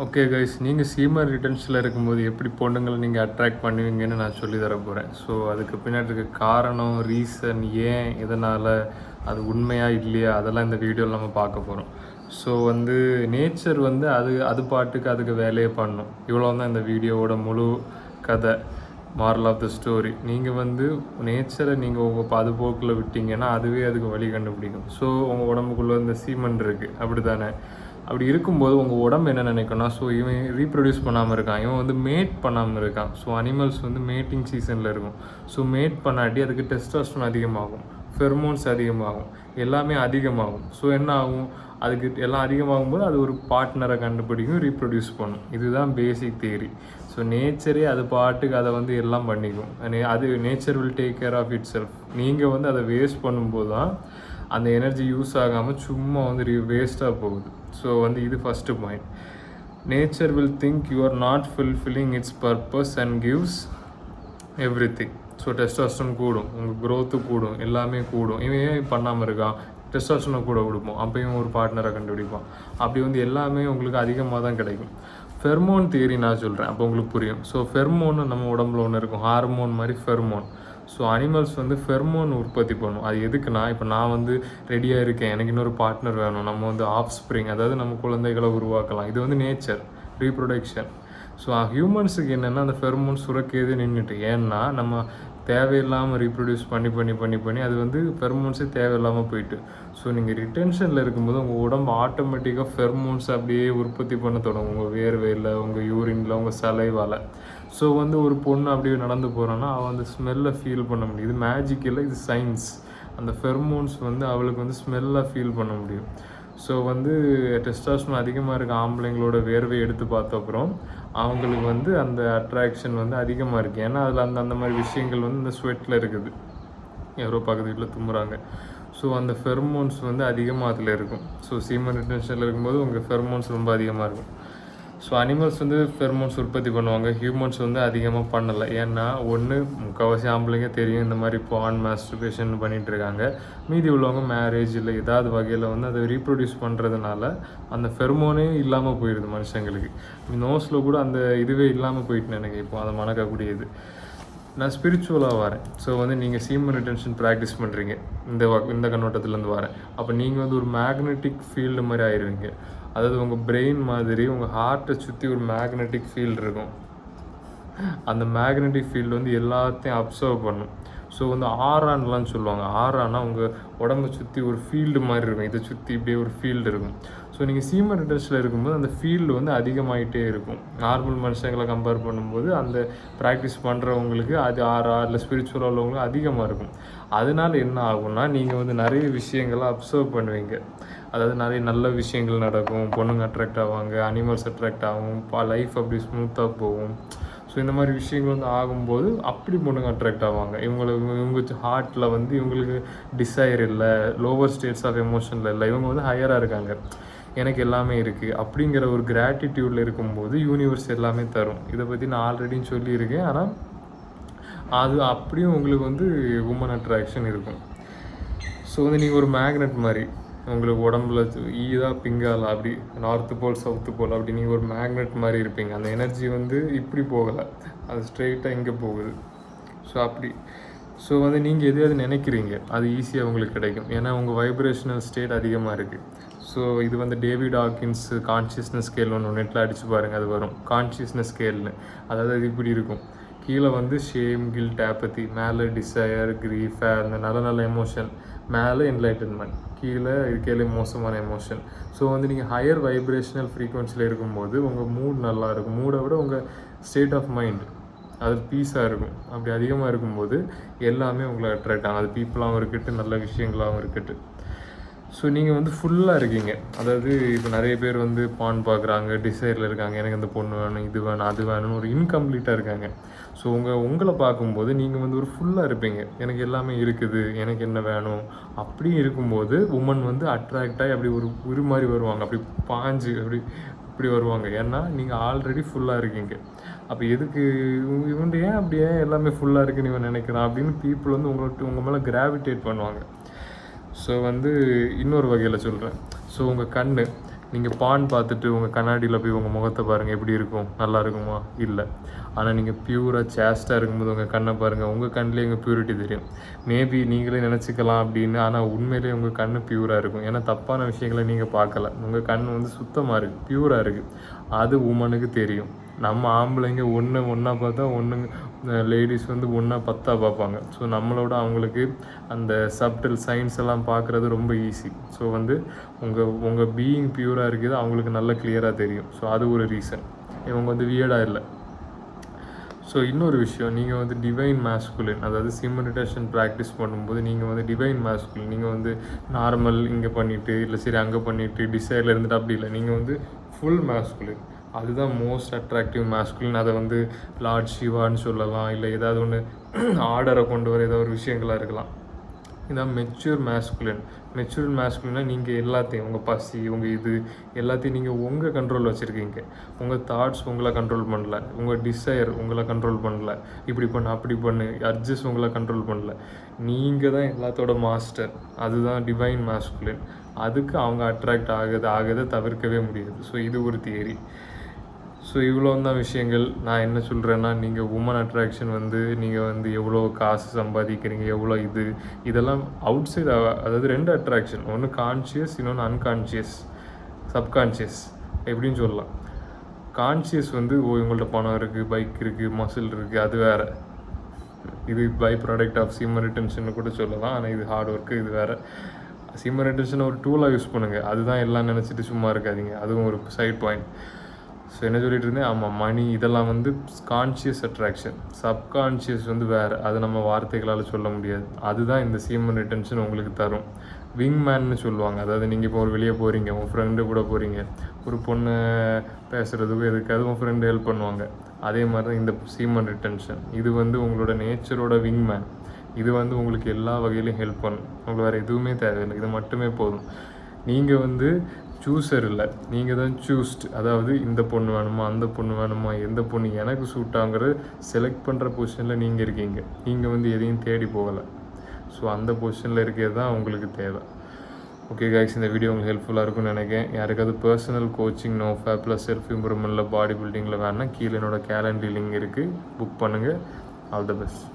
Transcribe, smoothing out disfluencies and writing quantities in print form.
Okay guys, நீங்கள் seamer ரிட்டர்ன்ஸில் இருக்கும்போது எப்படி பொண்ணுங்களை நீங்கள் அட்ராக்ட் பண்ணுவீங்கன்னு நான் சொல்லி தர போகிறேன். ஸோ அதுக்கு பின்னாடி இருக்க காரணம், ரீசன், ஏன், இதனால், அது உண்மையாக இல்லையா, அதெல்லாம் இந்த வீடியோவில் நம்ம பார்க்க போகிறோம். ஸோ நேச்சர் அது அது பாட்டுக்கு அதுக்கு வேலையை பண்ணும். இவ்வளோ தான் இந்த வீடியோவோட முழு கதை, மாரல் ஆஃப் த ஸ்டோரி. நீங்கள் நேச்சரை நீங்கள் உங்கள் பாதுபோக்கில் விட்டீங்கன்னா அதுவே அதுக்கு வழி கண்டுபிடிக்கும். ஸோ உங்கள் உடம்புக்குள்ளே இந்த சீமன் இருக்குது, அப்படி தானே? அப்படி இருக்கும்போது உங்கள் உடம்பு என்ன நினைக்கும்னா, ஸோ இவன் ரீப்ரொடியூஸ் பண்ணாமல் இருக்கான், இவன் மேட் பண்ணாமல் இருக்கான். ஸோ அனிமல்ஸ் மேட்டிங் சீசனில் இருக்கும். ஸோ மேட் பண்ணாட்டி அதுக்கு டெஸ்டோஸ்டெரான் அதிகமாகும், ஃபெர்மோன்ஸ் அதிகமாகும், எல்லாமே அதிகமாகும். ஸோ என்ன ஆகும், அதுக்கு எல்லாம் அதிகமாகும்போது அது ஒரு பார்ட்னரை கண்டுபிடிக்கும், ரீப்ரொடியூஸ் பண்ணும். இதுதான் பேசிக் தியரி. ஸோ நேச்சரே அது பாட்டுக்கு அதை எல்லாம் பண்ணிக்கும். அது nature will take care of itself. நீங்கள் அதை வேஸ்ட் பண்ணும்போது தான் அந்த எனர்ஜி யூஸ் ஆகாமல் சும்மா வேஸ்ட்டாக போகுது. ஸோ இது first point. Nature will think you are not fulfilling it's purpose and gives every thing. So testosterone கூடும், உங்கள் க்ரோத்து கூடும், எல்லாமே கூடும். இவன் ஏன் பண்ணாமல் இருக்கான், டெஸ்டோஸ்டெரானை கூட கொடுப்போம், அப்பயும் ஒரு பார்ட்னரை கண்டுபிடிப்பான். அப்படி எல்லாமே உங்களுக்கு அதிகமாக தான் கிடைக்கும். ஃபெர்மோன் தியரி நான் சொல்கிறேன், அப்போ உங்களுக்கு புரியும். ஸோ ஃபெர்மோன் நம்ம உடம்புல ஒன்று இருக்கும், ஹார்மோன் மாதிரி ஃபெர்மோன். ஸோ அனிமல்ஸ் ஃபெர்மோன் உற்பத்தி பண்ணும். அது எதுக்குன்னா, இப்போ நான் ரெடியாக இருக்கேன், எனக்கு இன்னொரு பார்ட்னர் வேணும், நம்ம ஆஃப் ஸ்ப்ரிங், அதாவது நம்ம குழந்தைகளை உருவாக்கலாம். இது நேச்சர், ரீப்ரொடக்ஷன். ஸோ ஹியூமன்ஸுக்கு என்னென்னா அந்த ஃபெர்மோன் சுரக்கிறதே நின்றுட்டு. ஏன்னா நம்ம தேவையில்லாமல் ரீப்ரொடியூஸ் பண்ணி பண்ணி பண்ணி பண்ணி அது ஃபெர்மோன்ஸே தேவையில்லாமல் போயிட்டு. ஸோ நீங்கள் ரிட்டென்ஷனில் இருக்கும்போது உங்கள் உடம்பு ஆட்டோமேட்டிக்காக ஃபெர்மோன்ஸ் அப்படியே உற்பத்தி பண்ண தொடங்கும், உங்கள் வேர்வையில், உங்கள் யூரினில், உங்கள் சலைவால். ஸோ ஒரு பொண்ணு அப்படியே நடந்து போகிறான்னா அவள் அந்த ஸ்மெல்லை ஃபீல் பண்ண முடியும். இது மேஜிக் இல்லை, இது சயின்ஸ். அந்த ஃபெர்மோன்ஸ் அவளுக்கு ஸ்மெல்லாக ஃபீல் பண்ண முடியும். ஸோ டெஸ்டோஸ்டெரான் அதிகமாக இருக்க ஆம்பளைங்களோட வேர்வை எடுத்து பார்த்த அப்புறம் அவங்களுக்கு அந்த அட்ராக்ஷன் அதிகமாக இருக்குது. ஏன்னா அதில் அந்த மாதிரி விஷயங்கள் இந்த ஸ்வெட்டில் இருக்குது. யாரோ பக்கத்து வீட்டில் தும்புறாங்க. ஸோ அந்த ஃபெர்மோன்ஸ் அதிகமாக அதில் இருக்கும். ஸோ சீமன் ரிட்டென்ஷனில் இருக்கும்போது உங்கள் ஃபெர்மோன்ஸ் ரொம்ப அதிகமாக இருக்கும். ஸோ அனிமல்ஸ் ஃபெர்மோன்ஸ் உற்பத்தி பண்ணுவாங்க, ஹியூமன்ஸ் அதிகமாக பண்ணலை. ஏன்னா ஒன்று, முக்கால்வாசி ஆம்பளைங்க தெரியும் இந்த மாதிரி பான் மாஸ்டர்பேஷன் பண்ணிகிட்டு இருக்காங்க. மீதி உள்ளவங்க மேரேஜ் இல்லை ஏதாவது வகையில் அதை ரீப்ரொடியூஸ் பண்ணுறதுனால அந்த ஃபெர்மோனே இல்லாமல் போயிடுது மனுஷங்களுக்கு. நோஸில் கூட அந்த இதுவே இல்லாமல் போயிட்டுன்னு எனக்கு இப்போ அதை மணக்கக்கூடியது. நான் ஸ்பிரிச்சுவலாக வரேன். ஸோ நீங்கள் சீமன் ரிட்டென்ஷன் ப்ராக்டிஸ் பண்ணுறீங்க, இந்த கண்ணோட்டத்துலேருந்து வரேன். அப்போ நீங்கள் ஒரு மேக்னெட்டிக் ஃபீல்டு மாதிரி ஆயிடுவீங்க. அதாவது உங்கள் பிரெயின் மாதிரி உங்கள் ஹார்ட்டை சுற்றி ஒரு மேக்னெட்டிக் ஃபீல்டு இருக்கும். அந்த மேக்னெட்டிக் ஃபீல்டு எல்லாத்தையும் அப்சர்வ் பண்ணும். ஸோ ஆரான்லாம் சொல்லுவாங்க. ஆரானா உங்கள் உடம்பை சுற்றி ஒரு ஃபீல்டு மாதிரி இருக்கும், இதை சுற்றி இப்படியே ஒரு ஃபீல்டு இருக்கும். ஸோ நீங்கள் சீமன் ரிட்டர்ஸில் இருக்கும்போது அந்த ஃபீல்டு அதிகமாகிட்டே இருக்கும். நார்மல் மனுஷங்களை கம்பேர் பண்ணும்போது அந்த ப்ராக்டிஸ் பண்ணுறவங்களுக்கு அது இல்லை ஸ்பிரிச்சுவலாக உள்ளவங்களுக்கு அதிகமாக இருக்கும். அதனால என்ன ஆகும்னா, நீங்கள் நிறைய விஷயங்களை அப்சர்வ் பண்ணுவீங்க. அதாவது நிறைய நல்ல விஷயங்கள் நடக்கும், பொண்ணுங்க அட்ராக்ட் ஆவாங்க, அனிமல்ஸ் அட்ராக்ட் ஆகும், லைஃப் அப்படி ஸ்மூத்தாக போகும். ஸோ இந்த மாதிரி விஷயங்கள் ஆகும்போது அப்படி பொண்ணுங்க அட்ராக்ட் ஆவாங்க. இவங்க ஹார்ட்டில் இவங்களுக்கு டிசைர் இல்லை, லோவர் ஸ்டேட்ஸ் ஆஃப் எமோஷனில் இல்லை, இவங்க ஹையராக இருக்காங்க, எனக்கு எல்லாமே இருக்குது அப்படிங்கிற ஒரு கிராட்டிடியூடில் இருக்கும்போது யூனிவர்ஸ் எல்லாமே தரும். இதை பற்றி நான் ஆல்ரெடியும் சொல்லியிருக்கேன். ஆனால் அது அப்படியும் உங்களுக்கு உமன் அட்ராக்ஷன் இருக்கும். ஸோ நீங்கள் ஒரு மேக்னெட் மாதிரி உங்களுக்கு உடம்புல ஈதா பிங்காலா அப்படி நார்த்து போல் சவுத்து போல் அப்படி நீங்கள் ஒரு மேக்னெட் மாதிரி இருப்பீங்க. அந்த எனர்ஜி இப்படி போகலை, அது ஸ்ட்ரெயிட்டாக இங்கே போகுது. ஸோ அப்படி ஸோ நீங்கள் எதையாவது நினைக்கிறீங்க, அது ஈஸியாக உங்களுக்கு கிடைக்கும். ஏன்னா உங்கள் வைப்ரேஷனல் ஸ்டேட் அதிகமாக இருக்குது. ஸோ இது டேவிட் ஹாக்கின்ஸ் கான்ஷியஸ்னஸ் ஸ்கேல் ஒன்று நெட்டில் அடித்து பாருங்கள், அது வரும் கான்ஷியஸ்னஸ் ஸ்கேல்னு. அதாவது அது இப்படி இருக்கும். கீழே ஷேம், கில்ட், ஆப்பத்தி, மேலே டிசையர், கிரீஃப், அந்த நல்ல நல்ல எமோஷன், மேலே என்லைட்டன்மெண்ட், கீழே மோசமான எமோஷன். ஸோ நீங்கள் ஹையர் வைப்ரேஷனல் ஃப்ரீக்வன்சியில் இருக்கும்போது உங்கள் மூட் நல்லா இருக்கும். மூடை விட உங்கள் ஸ்டேட் ஆஃப் மைண்ட் அது பீஸாக இருக்கும். அப்படி அதிகமாக இருக்கும்போது எல்லாமே உங்களை அட்ராக்ட் ஆகும். அது பீப்புளாகவும் இருக்கட்டும், நல்ல விஷயங்களாகவும் இருக்கட்டும். ஸோ நீங்கள் ஃபுல்லாக இருக்கீங்க. அதாவது இப்போ நிறைய பேர் பான் பார்க்குறாங்க, டிசைரில் இருக்காங்க, எனக்கு அந்த பொண்ணு வேணும், இது வேணும், அது வேணும்னு ஒரு இன்கம்ப்ளீட்டாக இருக்காங்க. ஸோ உங்களை பார்க்கும்போது நீங்கள் ஒரு ஃபுல்லாக இருப்பீங்க, எனக்கு எல்லாமே இருக்குது, எனக்கு என்ன வேணும் அப்படியும் இருக்கும்போது உமன் அட்ராக்டாகி அப்படி ஒரு மாதிரி வருவாங்க, அப்படி பாஞ்சு அப்படி வருவாங்க. ஏன்னா நீங்கள் ஆல்ரெடி ஃபுல்லாக இருக்கீங்க. அப்போ எதுக்கு இவன் ஏன் அப்படியே எல்லாமே ஃபுல்லாக இருக்குன்னு இவன் நினைக்கிறான் அப்படின்னு பீப்புள் உங்கள் மேலே கிராவிடேட் பண்ணுவாங்க. ஸோ இன்னொரு வகையில் சொல்கிறேன். ஸோ உங்கள் நீங்கள் பான் பார்த்துட்டு உங்கள் கண்ணாடியில் போய் உங்கள் முகத்தை பாருங்கள், எப்படி இருக்கும், நல்லா இருக்குமா? இல்லை. ஆனால் நீங்கள் பியூராக சேஸ்ட்டாக இருக்கும்போது உங்கள் கண்ணை பாருங்கள், உங்கள் கண்ணிலே உங்கள் பியூரிட்டி தெரியும். மேபி நீங்களே நினச்சிக்கலாம் அப்படின்னு, ஆனால் உண்மையிலே உங்கள் கண் பியூராக இருக்கும். ஏன்னா தப்பான விஷயங்களை நீங்கள் பார்க்கல, உங்கள் கண் வந்து சுத்தமாக இருக்குது, பியூராக இருக்குது. அது உமனுக்கு தெரியும். நம்ம ஆம்பளைங்க ஒன்றா பார்த்தா லேடிஸ் வந்து 10 பார்ப்பாங்க. ஸோ நம்மளோட அவங்களுக்கு அந்த சப்டில் சயின்ஸ் எல்லாம் பார்க்குறது ரொம்ப ஈஸி. ஸோ வந்து உங்கள் பீயிங் பியூராக இருக்குது அவங்களுக்கு நல்ல கிளியராக தெரியும். ஸோ அது ஒரு ரீசன். இவங்க வந்து வியர்டாக இல்லை. ஸோ இன்னொரு விஷயம், நீங்கள் வந்து டிவைன் மேஸ்குலின், அதாவது சிம்மெடிடேஷன் ப்ராக்டிஸ் பண்ணும்போது நீங்கள் வந்து டிவைன் மேஸ்குலின், நீங்கள் வந்து நார்மல் இங்கே பண்ணிவிட்டு இல்லை சரி அங்கே பண்ணிவிட்டு டிசைரில் இருந்துட்டு அப்படி இல்லை, நீங்கள் வந்து ஃபுல் மேஸ்குலின். அதுதான் மோஸ்ட் அட்ராக்டிவ் மேஸ்குலின். அதை வந்து லார்ட் சிவான்னு சொல்லலாம், இல்லை ஏதாவது ஒன்று ஆர்டரை கொண்டு வர ஏதாவது ஒரு விஷயங்களாக இருக்கலாம். இதான் மெச்சூர் மேஸ்குலின்னா நீங்கள் எல்லாத்தையும், உங்கள் பசி, உங்கள் இது எல்லாத்தையும் நீங்கள் உங்கள் கண்ட்ரோலில் வச்சுருக்கீங்க. உங்கள் தாட்ஸ் உங்களை கண்ட்ரோல் பண்ணல, உங்கள் டிசைர் உங்களை கண்ட்ரோல் பண்ணல, இப்படி பண்ணு அப்படி பண்ணு அட்ஜஸ்ட் உங்களை கண்ட்ரோல் பண்ணல. நீங்கள் தான் எல்லாத்தோட மாஸ்டர். அதுதான் டிவைன் மேஸ்குலின். அதுக்கு அவங்க அட்ராக்ட் ஆகுதை தவிர்க்கவே முடியாது. ஸோ இது ஒரு தியரி. ஸோ இவ்வளோ தான் விஷயங்கள். நான் என்ன சொல்கிறேன்னா, நீங்கள் உமன் அட்ராக்ஷன் வந்து நீங்கள் வந்து எவ்வளோ காசு சம்பாதிக்கிறீங்க, எவ்வளோ இதெல்லாம் அவுட் சைடு, அதாவது 2 அட்ராக்ஷன், ஒன்று கான்ஷியஸ், இன்னொன்று அன்கான்ஷியஸ், சப்கான்ஷியஸ் எப்படின்னு சொல்லலாம். கான்ஷியஸ் வந்து இவங்கள்ட்ட பணம் இருக்குது, பைக் இருக்குது, மசில் இருக்குது, அது வேறு. இது by product of seamer retention கூட சொல்லலாம். ஆனால் இது ஹார்ட் ஒர்க்கு, இது வேறு. சீமர் ரிட்டன்ஷன் ஒரு டூலாக யூஸ் பண்ணுங்கள். அதுதான் எல்லாம் நினச்சிட்டு சும்மா இருக்காதீங்க. அதுவும் ஒரு சைட் பாயிண்ட். ஸோ என்ன சொல்லிட்டு இருந்தேன், ஆமாம், மணி இதெல்லாம் வந்து கான்ஷியஸ் அட்ராக்ஷன். சப்கான்ஷியஸ் வந்து வேறு, அது நம்ம வார்த்தைகளால் சொல்ல முடியாது. அதுதான் இந்த சீமன் ரிட்டன்ஷன் உங்களுக்கு தரும். விங்மேன்னு சொல்லுவாங்க. அதாவது நீங்கள் இப்போ ஒரு வெளியே போகிறீங்க, உங்கள் ஃப்ரெண்டு கூட போகிறீங்க, ஒரு பொண்ணை பேசுகிறதுக்கு எதுக்காவது உங்கள் ஃப்ரெண்டு ஹெல்ப் பண்ணுவாங்க. அதே மாதிரி தான் இந்த சீமன் ரிட்டன்ஷன். இது வந்து உங்களோட நேச்சரோட விங்மேன். இது வந்து உங்களுக்கு எல்லா வகையிலையும் ஹெல்ப் பண்ணும். உங்களுக்கு வேறு எதுவுமே தேவையில்லை, இது மட்டுமே போதும். நீங்கள் வந்து சூஸர் இல்லை, நீங்கள் தான் சூஸ்ட். அதாவது இந்த பொண்ணு வேணுமா, அந்த பொண்ணு வேணுமா, எந்த பொண்ணு எனக்கு சூட் ஆகுங்கிறது செலக்ட் பண்ணுற பொசிஷனில் நீங்கள் இருக்கீங்க. நீங்கள் வந்து எதையும் தேடி போகலை. ஸோ அந்த பொசிஷனில் இருக்கிறது தான் உங்களுக்கு தேவை. ஓகே கைஸ், இந்த வீடியோ உங்களுக்கு ஹெல்ப்ஃபுல்லாக இருக்கும்னு நினைக்கிறேன். யாருக்காவது personal coaching, NoFap plus self இம்ப்ரூவ்மெண்ட்டில், பாடி பில்டிங்கில் வேணுன்னா கீழே என்னோட கேலண்டர் லிங்க் இருக்குது, புக் பண்ணுங்கள். All the best.